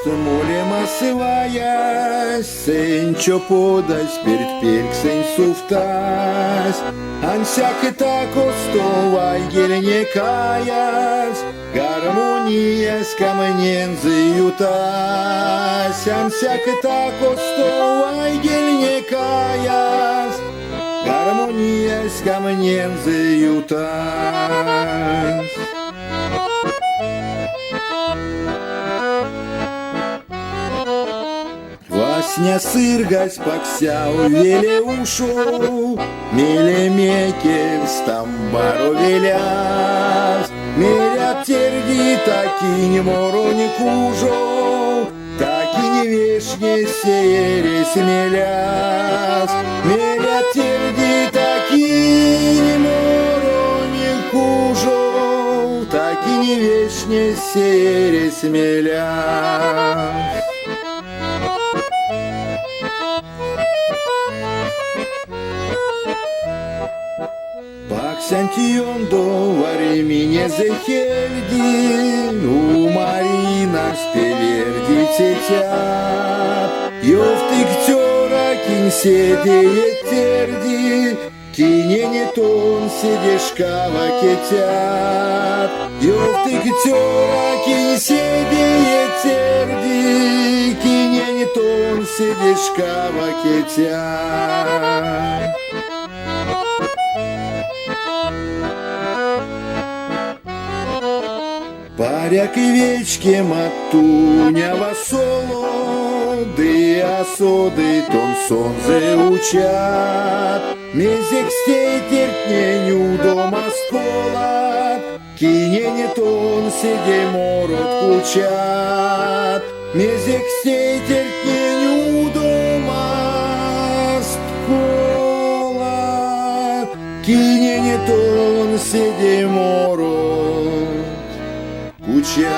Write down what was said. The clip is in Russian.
molem asıvayas, sen çopodas pertpirk sen suftas, ansiak takostovai gelene kayas, гармониas камнен заютас, ansiak takostovai gelene kayas, гармониas камнен заютас. Vasня sirgas paksiau vėlė ušų, mėlė mėkės tambaro vėlias, mėlė apterdi takinį moronį kūžo, takinį viešņė sėrės mėlias, mėlė apterdi takinį moronį kūžo, takinį viešņė sėrės mėlias. Паксантиондо варемине зехельди, у Мариnas пелерди цетят, Йовтыктера кинседее терди, кинене тон седешкава кетят, Йовтыктера кинседее терди, кинене тон седешкава кетят. Паряк и вечки матунява соло, ды осоды тон сон заучат, мезек стейтеркненю дома сколат, кинене тон седе морот кучат, мезек стейтеркненю дома сколат, кинене тон седе морот. Куча